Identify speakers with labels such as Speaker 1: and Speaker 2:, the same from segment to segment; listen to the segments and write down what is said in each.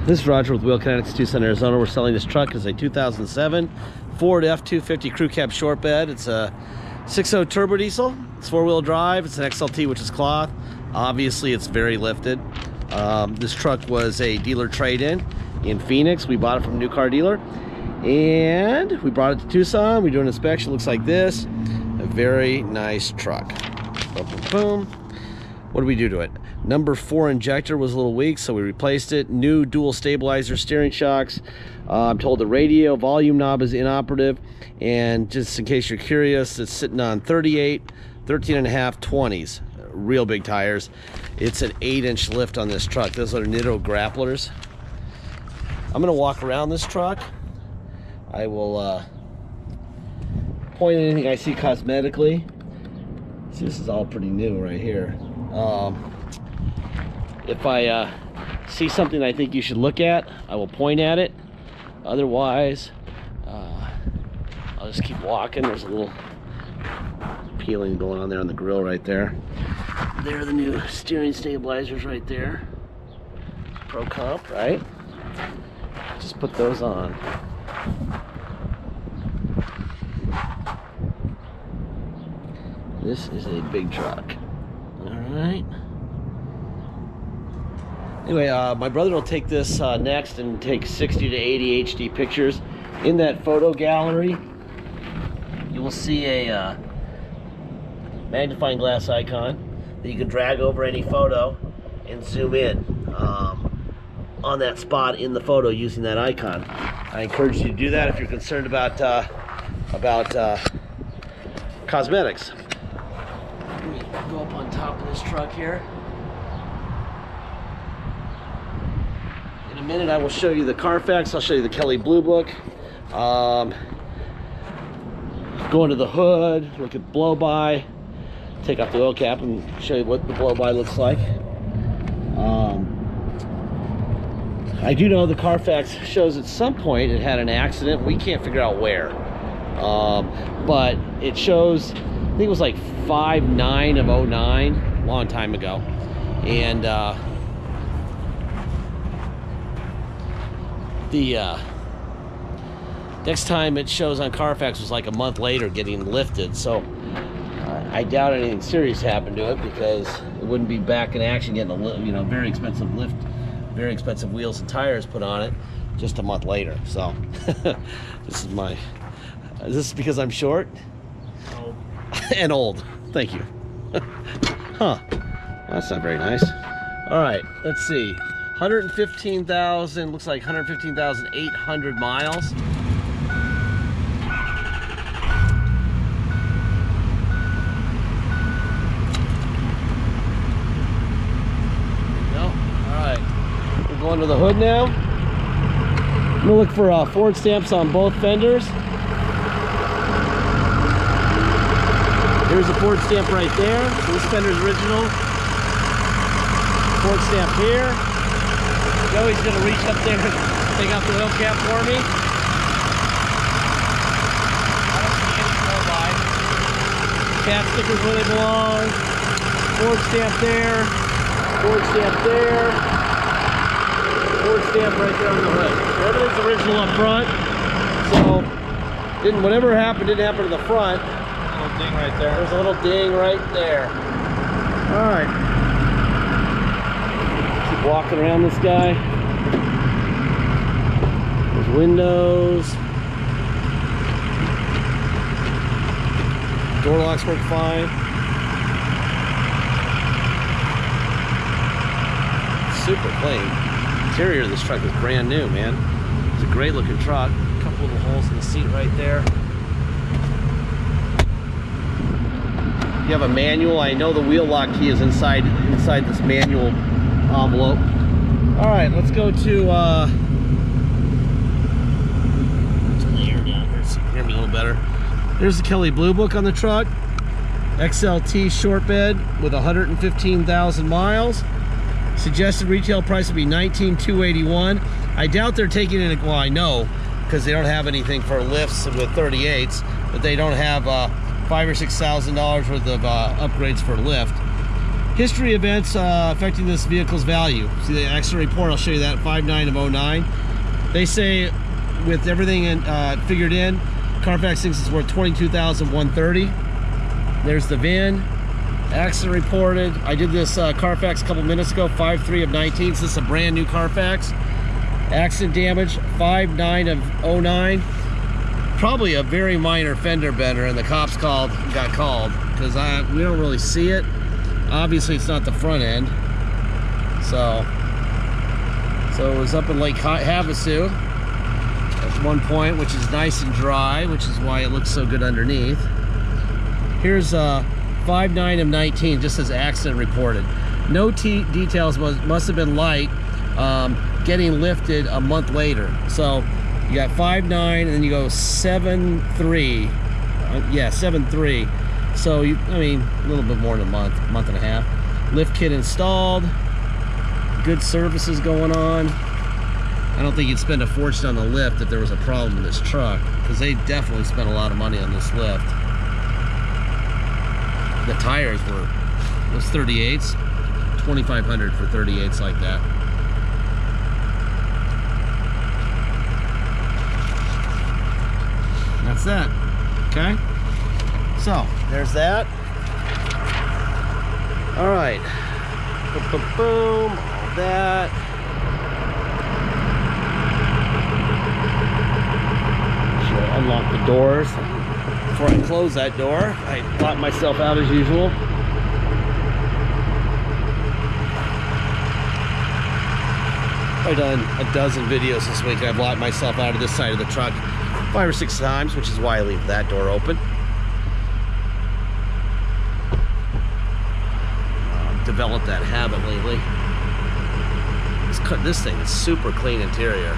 Speaker 1: This is Roger with Wheel Kinetics, Tucson, Arizona. We're selling this truck as a 2007 Ford F250 crew cab short bed. It's a 6.0 turbo diesel. It's four-wheel drive. It's an XLT, which is cloth. Obviously, it's very lifted. This truck was a dealer trade-in in Phoenix. We bought it from a new car dealer, and we brought it to Tucson. We do an inspection. Looks like this. A very nice truck. Boom, boom, boom. What did we do to it? Number 4 injector was a little weak, so we replaced it. New dual stabilizer steering shocks. I'm told the radio volume knob is inoperative, and just in case you're curious, it's sitting on 38, 13.5, 20s. Real big tires. It's an 8-inch lift on this truck. Those are Nitto grapplers. I'm gonna walk around this truck. I will point at anything I see cosmetically. See, this is all pretty new right here. If I see something I think you should look at, I will point at it. Otherwise, I'll just keep walking. There's a little peeling going on there on the grill right there. There are the new steering stabilizers right there. Pro Comp, right? Just put those on. This is a big truck. All right. Anyway, my brother will take this next and take 60 to 80 HD pictures. In that photo gallery, you will see a magnifying glass icon that you can drag over any photo and zoom in on that spot in the photo using that icon. I encourage you to do that if you're concerned about cosmetics. Let me go up on top of this truck here. In a minute I will show you the Carfax. I'll show you the Kelley Blue Book. Go into the hood, look at blow-by, take off the oil cap and show you what the blow-by looks like. I do know the Carfax shows at some point it had an accident. We can't figure out where. But it shows, I think it was like 5/9 of 09, a long time ago. And the next time it shows on Carfax was like a month later getting lifted. So I doubt anything serious happened to it, because it wouldn't be back in action getting a very expensive lift, very expensive wheels and tires put on it just a month later. So this is because I'm short? Old. And old. Thank you. Huh. Well, that's not very nice. All right, let's see. 115,000, looks like 115,800 miles. Going to the hood now. I'm gonna look for Ford stamps on both fenders. Here's a Ford stamp right there. So this fender's original. Ford stamp here. Joey's gonna reach up there and take out the oil cap for me. I don't see any blow-by. Cap stickers where they belong. Ford stamp there. Ford stamp there. Ford stamp right there on the hood. So everything's original up front. So whatever happened didn't happen to the front.
Speaker 2: A little ding right there.
Speaker 1: There's a little ding right there. All right. Keep walking around this guy. There's windows. Door locks work fine. Super clean. Interior of this truck is brand new, man. It's a great looking truck. A couple little holes in the seat right there. You have a manual. I know the wheel lock key is inside this manual envelope. All right, let's go to turn the air down here so you can hear me a little better. There's the Kelley Blue Book on the truck. XLT short bed with 115,000 miles. Suggested retail price would be $19,281. I doubt they're taking in, well, I know, because they don't have anything for lifts with 38s, but they don't have $5,000 or $6,000 worth of upgrades for lift. History events affecting this vehicle's value. See the accident report, I'll show you that, 5/9 of 09. They say with everything figured in, Carfax thinks it's worth $22,130. There's the VIN, accident reported. I did this Carfax a couple minutes ago, 5/3 of 19, so this is a brand new Carfax. Accident damage, 5/9 of 09. Probably a very minor fender bender, and the cops got called because we don't really see it. Obviously it's not the front end. So it was up in Lake Havasu at one point, which is nice and dry, which is why it looks so good underneath. Here's 5/9 of 19, just says accident reported. No details, must have been light, getting lifted a month later. So you got 5/9 and then you go 7/3. Yeah, 7/3. So I mean, a little bit more than a month and a half. Lift kit installed. Good services going on. I don't think you'd spend a fortune on the lift if there was a problem in this truck, because they definitely spent a lot of money on this lift. The tires were those 38s, $2,500 for 38s like that. That's that. Okay. So there's that. All right. Boom, boom, boom. All that. Should I unlock the doors? Before I close that door, I lock myself out as usual. I've done a dozen videos this week and I've locked myself out of this side of the truck 5 or 6 times, which is why I leave that door open. I've developed that habit lately. This thing is super clean interior.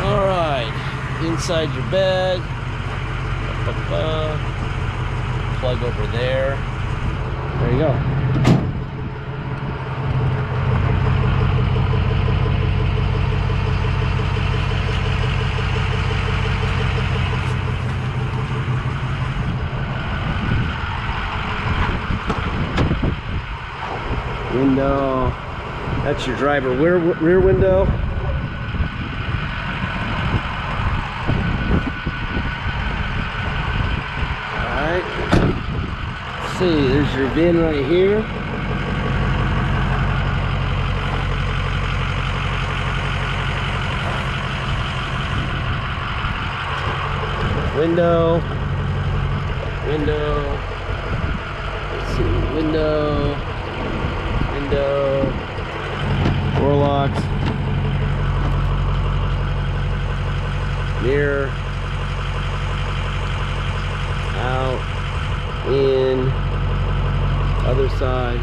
Speaker 1: All right, inside your bed. Plug over there. There you go. Window. That's your driver rear window. Alright. Let's see, there's your VIN right here. Window. Window. Let's see, window. Window, door locks, mirror, out, in, other side,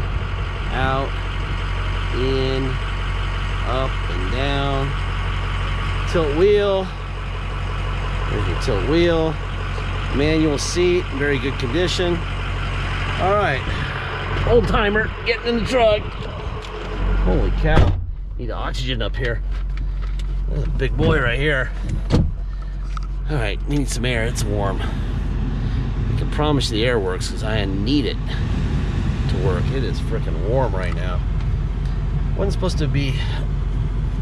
Speaker 1: out, in, up and down, tilt wheel, there's your tilt wheel, manual seat, very good condition. All right. Old timer getting in the truck. Holy cow. Need oxygen up here. There's a big boy right here. All right, need some air. It's warm. I can promise the air works because I need it to work. It is freaking warm right now. Wasn't supposed to be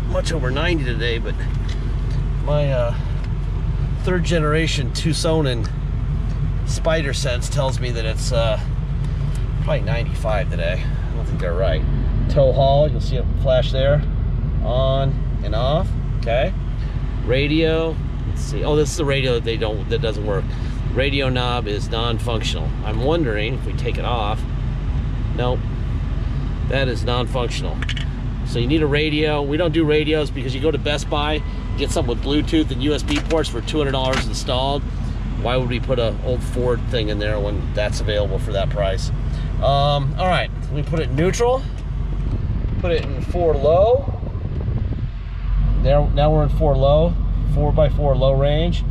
Speaker 1: much over 90 today, but my 3rd generation Tucsonan spider sense tells me that it's probably 95 today. I don't think they're right. Tow haul, you'll see it flash there. On and off. Okay. Radio. Let's see. Oh, this is the radio that doesn't work. Radio knob is non-functional. I'm wondering if we take it off. Nope. That is non-functional. So you need a radio. We don't do radios because you go to Best Buy, get something with Bluetooth and USB ports for $200 installed. Why would we put an old Ford thing in there when that's available for that price? All right, we put it in neutral, put it in 4 low. Now we're in 4 low, 4x4 low range.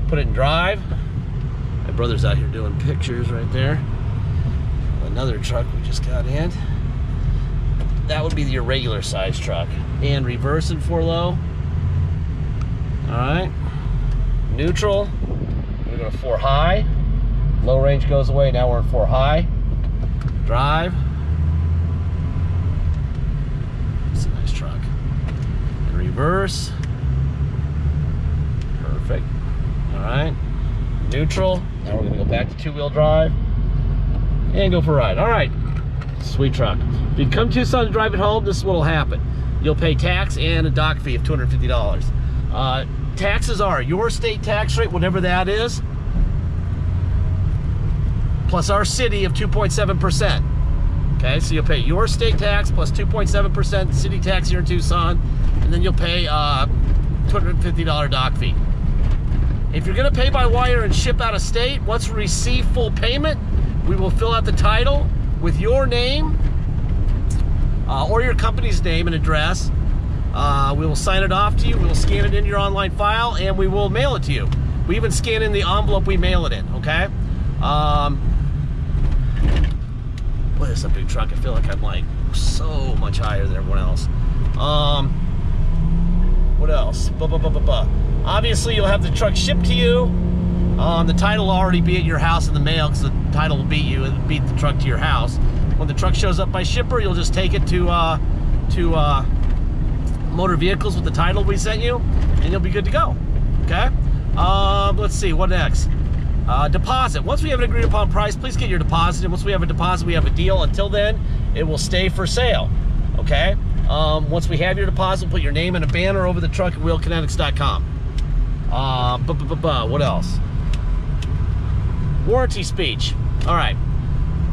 Speaker 1: Put it in drive. My brother's out here doing pictures right there. Another truck we just got in. That would be your regular size truck. And reverse in 4 low. All right, neutral. We go to 4 high, Low range goes away. Now we're in 4 high. Drive. It's a nice truck. And reverse. Perfect. All right. Neutral. Now we're gonna go back to 2-wheel drive and go for a ride. All right. Sweet truck. If you come to Tucson to drive it home, this is what'll happen. You'll pay tax and a dock fee of $250. Taxes are your state tax rate, whatever that is, plus our city of 2.7%. Okay, so you'll pay your state tax plus 2.7% city tax here in Tucson, and then you'll pay $250 dock fee. If you're gonna pay by wire and ship out of state, once we receive full payment, we will fill out the title with your name or your company's name and address. We will sign it off to you, we will scan it in your online file, and we will mail it to you. We even scan in the envelope we mail it in, okay? What is a big truck? I feel like I'm like so much higher than everyone else. What else? Obviously, you'll have the truck shipped to you. The title will already be at your house in the mail, because the title will beat you and beat the truck to your house. When the truck shows up by shipper, you'll just take it to motor vehicles with the title we sent you, and you'll be good to go. Okay. Let's see, what next? Deposit. Once we have an agreed upon price, please get your deposit. And once we have a deposit, we have a deal. Until then, it will stay for sale. Okay. Once we have your deposit, put your name in a banner over the truck at wheelkinetics.com. What else? Warranty speech. All right.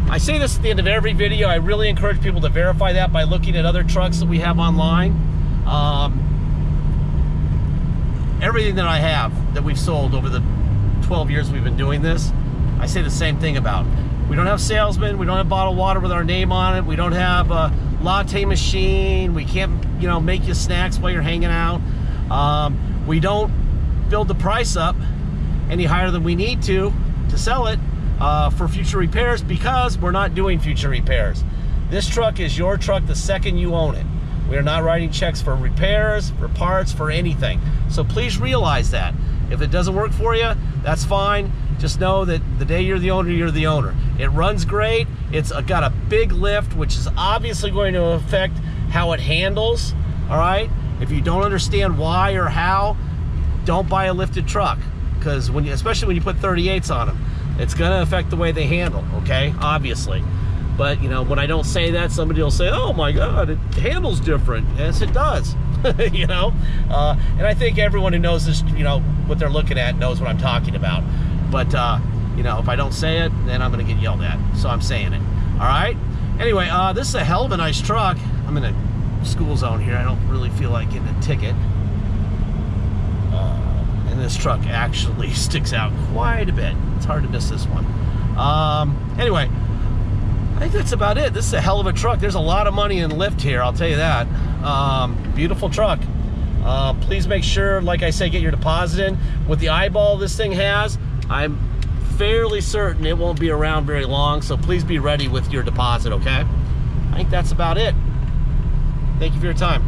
Speaker 1: I say this at the end of every video. I really encourage people to verify that by looking at other trucks that we have online. Everything that I have that we've sold over the 12 years we've been doing this, I say the same thing about. We don't have salesmen, we don't have bottled water with our name on it, we don't have a latte machine, we can't, you know, make you snacks while you're hanging out. We don't build the price up any higher than we need to sell it for future repairs, because we're not doing future repairs. This truck is your truck the second you own it. We are not writing checks for repairs, for parts, for anything. So please realize that. If it doesn't work for you, that's fine. Just know that the day you're the owner, you're the owner. It runs great. It's got a big lift, which is obviously going to affect how it handles, all right? If you don't understand why or how, don't buy a lifted truck, because especially when you put 38s on them, it's gonna affect the way they handle, okay? Obviously. But, you know, when I don't say that, somebody will say, oh my God, it handles different. Yes, it does, you know? And I think everyone who knows this, you know, what they're looking at knows what I'm talking about. But, you know, if I don't say it, then I'm gonna get yelled at. So I'm saying it, all right? Anyway, this is a hell of a nice truck. I'm in a school zone here. I don't really feel like getting a ticket. And this truck actually sticks out quite a bit. It's hard to miss this one. Anyway, I think that's about it. This is a hell of a truck. There's a lot of money in lift here, I'll tell you that. Beautiful truck. Please make sure, like I say, get your deposit in. With the eyeball this thing has, I'm fairly certain it won't be around very long, so please be ready with your deposit, okay? I think that's about it. Thank you for your time.